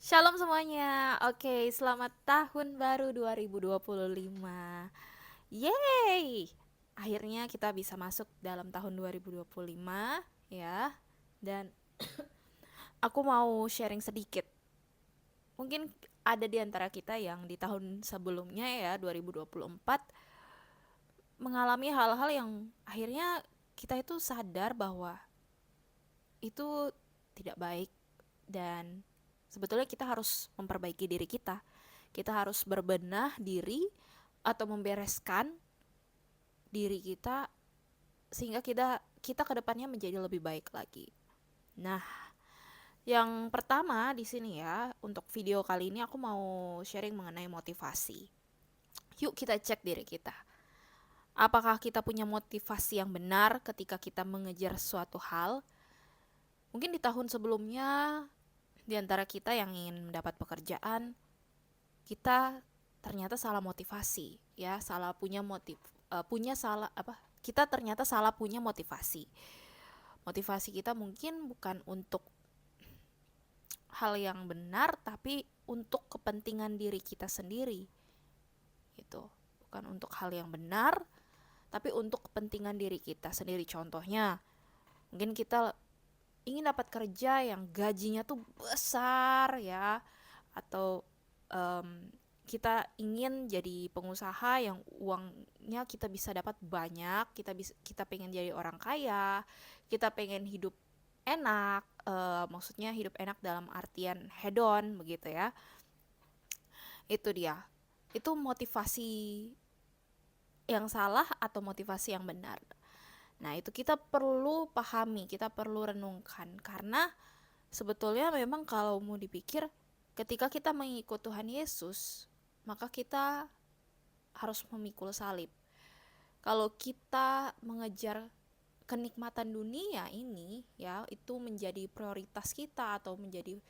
Shalom semuanya. Oke, selamat tahun baru 2025. Yeay! Akhirnya kita bisa masuk dalam tahun 2025 ya. Dan aku mau sharing sedikit. Mungkin ada di antara kita yang di tahun sebelumnya ya 2024 mengalami hal-hal yang akhirnya kita itu sadar bahwa itu tidak baik dan sebetulnya kita harus memperbaiki diri kita. Kita harus berbenah diri atau membereskan diri kita sehingga kita kedepannya menjadi lebih baik lagi. Nah, yang pertama di sini ya untuk video kali ini aku mau sharing mengenai motivasi. Yuk kita cek diri kita. Apakah kita punya motivasi yang benar ketika kita mengejar suatu hal? Mungkin di tahun sebelumnya di antara kita yang ingin mendapat pekerjaan, kita ternyata salah motivasi, ya, salah punya punya salah apa? Kita ternyata salah punya motivasi. Motivasi kita mungkin bukan untuk hal yang benar, tapi untuk kepentingan diri kita sendiri. Gitu. Bukan untuk hal yang benar, tapi untuk kepentingan diri kita sendiri. Contohnya, mungkin kita ingin dapat kerja yang gajinya tuh besar ya, atau um, kita ingin jadi pengusaha yang uangnya kita bisa dapat banyak, kita pengen jadi orang kaya, kita pengen hidup enak, maksudnya hidup enak dalam artian hedon begitu ya. Itu dia. Itu motivasi yang salah atau motivasi yang benar. Nah, itu kita perlu pahami, kita perlu renungkan karena sebetulnya memang kalau mau dipikir ketika kita mengikut Tuhan Yesus, maka kita harus memikul salib. Kalau kita mengejar kenikmatan dunia ini ya itu menjadi prioritas kita atau menjadi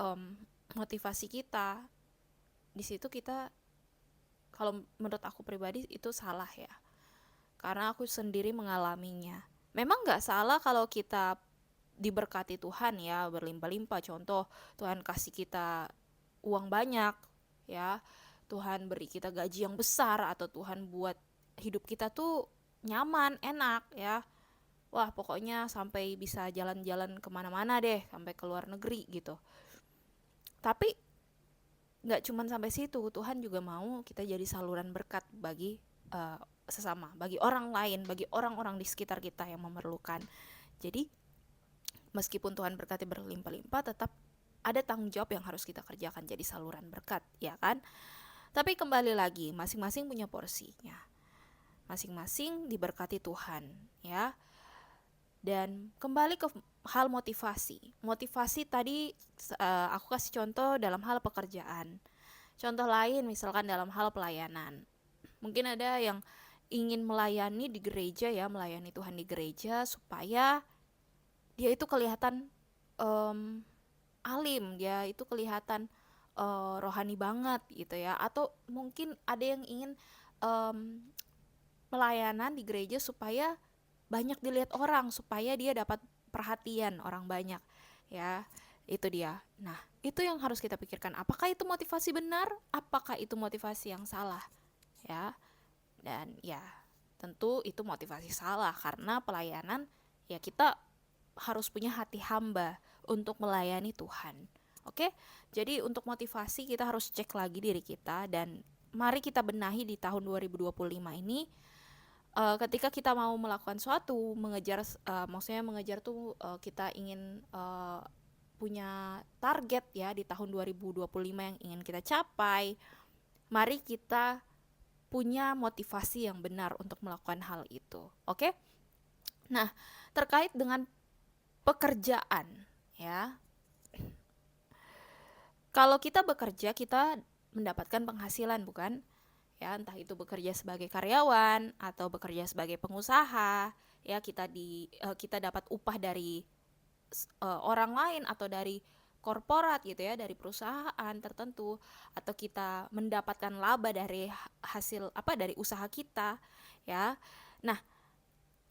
um, motivasi kita, di situ kita, kalau menurut aku pribadi itu salah ya, karena aku sendiri mengalaminya. Memang nggak salah kalau kita diberkati Tuhan ya berlimpah-limpah, contoh Tuhan kasih kita uang banyak ya, Tuhan beri kita gaji yang besar, atau Tuhan buat hidup kita tuh nyaman enak ya, wah pokoknya sampai bisa jalan-jalan kemana-mana deh, sampai ke luar negeri gitu. Tapi nggak cuman sampai situ, Tuhan juga mau kita jadi saluran berkat bagi sesama, bagi orang lain, bagi orang-orang di sekitar kita yang memerlukan. Jadi meskipun Tuhan berkati berlimpah-limpah, tetap ada tanggung jawab yang harus kita kerjakan jadi saluran berkat, ya kan? Tapi kembali lagi, masing-masing punya porsinya. Masing-masing diberkati Tuhan, ya. Dan kembali ke hal motivasi. Motivasi tadi aku kasih contoh dalam hal pekerjaan. Contoh lain misalkan dalam hal pelayanan. Mungkin ada yang ingin melayani di gereja ya, melayani Tuhan di gereja supaya dia itu kelihatan um, alim, dia itu kelihatan rohani banget gitu ya. Atau mungkin ada yang ingin um, pelayanan di gereja supaya banyak dilihat orang, supaya dia dapat perhatian orang banyak ya. Itu dia. Nah, itu yang harus kita pikirkan, apakah itu motivasi benar, apakah itu motivasi yang salah ya. Dan ya tentu itu motivasi salah, karena pelayanan ya kita harus punya hati hamba untuk melayani Tuhan. Oke, jadi untuk motivasi kita harus cek lagi diri kita, dan mari kita benahi di tahun 2025 ini. Ketika kita mau melakukan suatu, mengejar, maksudnya mengejar tuh kita ingin punya target ya di tahun 2025 yang ingin kita capai. Mari kita punya motivasi yang benar untuk melakukan hal itu. Oke? Nah, terkait dengan pekerjaan ya. Kalau kita bekerja, kita mendapatkan penghasilan bukan? Ya, entah itu bekerja sebagai karyawan atau bekerja sebagai pengusaha, ya kita dapat upah dari orang lain atau dari korporat gitu ya, dari perusahaan tertentu, atau kita mendapatkan laba dari hasil apa, dari usaha kita ya. Nah,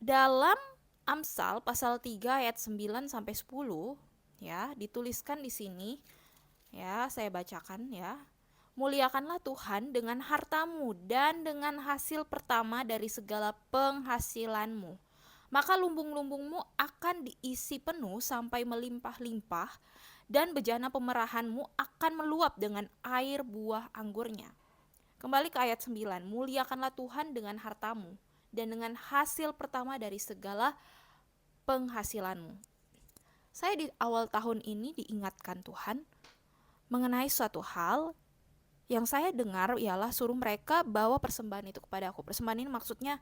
dalam Amsal pasal 3 ayat 9 sampai 10 ya, dituliskan di sini, Ya, saya bacakan ya. Muliakanlah Tuhan dengan hartamu dan dengan hasil pertama dari segala penghasilanmu. Maka lumbung-lumbungmu akan diisi penuh sampai melimpah-limpah, dan bejana pemerahanmu akan meluap dengan air buah anggurnya. Kembali ke ayat 9. Muliakanlah Tuhan dengan hartamu dan dengan hasil pertama dari segala penghasilanmu. Saya di awal tahun ini diingatkan Tuhan mengenai suatu hal yang saya dengar, ialah suruh mereka bawa persembahan itu kepada aku. Persembahan ini maksudnya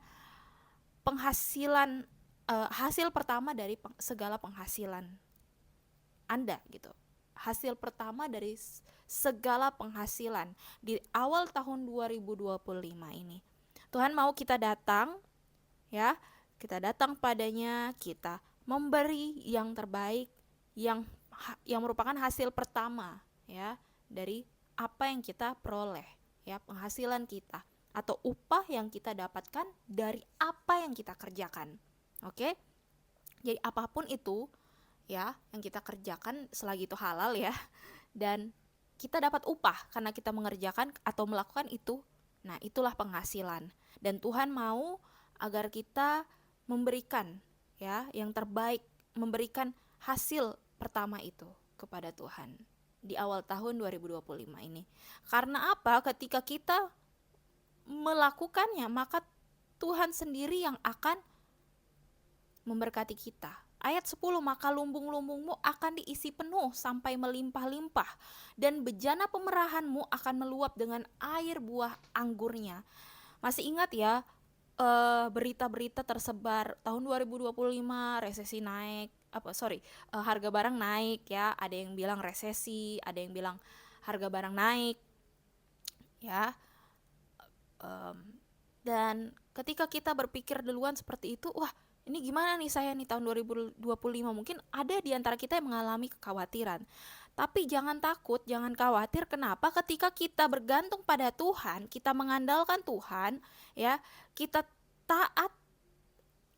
penghasilan, hasil pertama dari segala penghasilan Anda gitu. Hasil pertama dari segala penghasilan di awal tahun 2025 ini. Tuhan mau kita datang ya, kita datang padanya, kita memberi yang terbaik, yang merupakan hasil pertama ya dari apa yang kita peroleh, ya, penghasilan kita atau upah yang kita dapatkan dari apa yang kita kerjakan. Oke? Jadi apapun itu ya yang kita kerjakan selagi itu halal ya, dan kita dapat upah karena kita mengerjakan atau melakukan itu. Nah, itulah penghasilan. Dan Tuhan mau agar kita memberikan ya yang terbaik, memberikan hasil pertama itu kepada Tuhan di awal tahun 2025 ini. Karena apa? Ketika kita melakukannya, maka Tuhan sendiri yang akan memberkati kita. Ayat 10, maka lumbung-lumbungmu akan diisi penuh sampai melimpah-limpah, dan bejana pemerahanmu akan meluap dengan air buah anggurnya. Masih ingat ya, berita-berita tersebar tahun 2025 resesi naik, harga barang naik ya, ada yang bilang resesi, ada yang bilang harga barang naik ya. Dan ketika kita berpikir duluan seperti itu, wah ini gimana nih saya nih tahun 2025, mungkin ada di antara kita yang mengalami kekhawatiran. Tapi jangan takut, jangan khawatir. Kenapa? Ketika kita bergantung pada Tuhan, kita mengandalkan Tuhan, ya, kita taat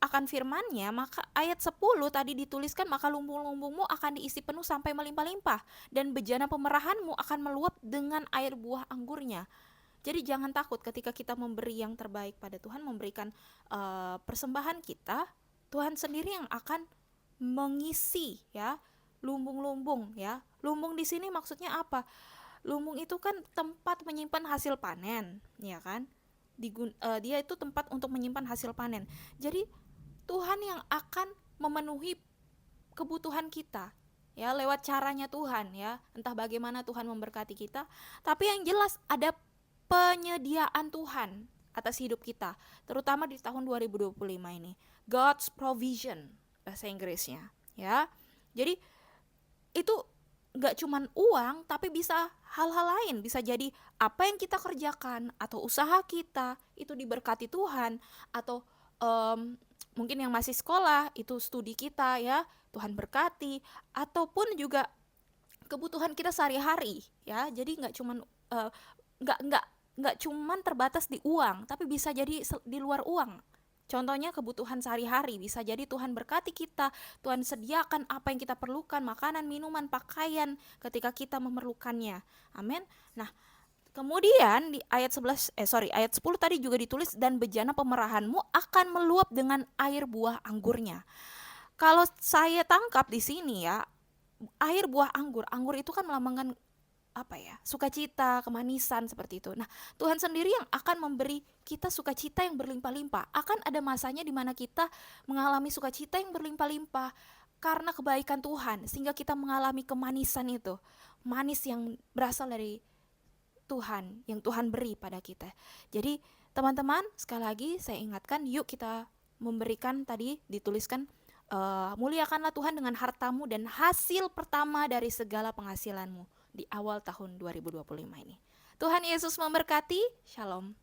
akan firman-Nya, maka ayat 10 tadi dituliskan, maka lumbung-lumbungmu akan diisi penuh sampai melimpah-limpah, dan bejana pemerahanmu akan meluap dengan air buah anggurnya. Jadi jangan takut ketika kita memberi yang terbaik pada Tuhan, memberikan persembahan kita, Tuhan sendiri yang akan mengisi ya lumbung-lumbung ya. Lumbung di sini maksudnya apa? Lumbung itu kan tempat menyimpan hasil panen, ya kan? Dia itu tempat untuk menyimpan hasil panen. Jadi Tuhan yang akan memenuhi kebutuhan kita ya lewat caranya Tuhan ya. Entah bagaimana Tuhan memberkati kita, tapi yang jelas ada penyediaan Tuhan atas hidup kita, terutama di tahun 2025 ini. God's provision bahasa Inggrisnya ya. Jadi itu gak cuman uang, tapi bisa hal-hal lain. Bisa jadi apa yang kita kerjakan atau usaha kita itu diberkati Tuhan. Atau mungkin yang masih sekolah itu studi kita ya, Tuhan berkati. Ataupun juga kebutuhan kita sehari-hari ya. Jadi gak cuman nggak cuman terbatas di uang, tapi bisa jadi di luar uang. Contohnya kebutuhan sehari-hari, bisa jadi Tuhan berkati kita, Tuhan sediakan apa yang kita perlukan, makanan, minuman, pakaian ketika kita memerlukannya. Amin. Nah, kemudian di ayat 10 tadi juga ditulis, dan bejana pemerahanmu akan meluap dengan air buah anggurnya. Kalau saya tangkap di sini ya, air buah anggur itu kan melambangkan sukacita, kemanisan seperti itu. Nah, Tuhan sendiri yang akan memberi kita sukacita yang berlimpah-limpah. Akan ada masanya di mana kita mengalami sukacita yang berlimpah-limpah karena kebaikan Tuhan, sehingga kita mengalami kemanisan itu, manis yang berasal dari Tuhan, yang Tuhan beri pada kita. Jadi teman-teman, sekali lagi saya ingatkan, yuk kita memberikan, tadi dituliskan, muliakanlah Tuhan dengan hartamu dan hasil pertama dari segala penghasilanmu di awal tahun 2025 ini. Tuhan Yesus memberkati. Shalom.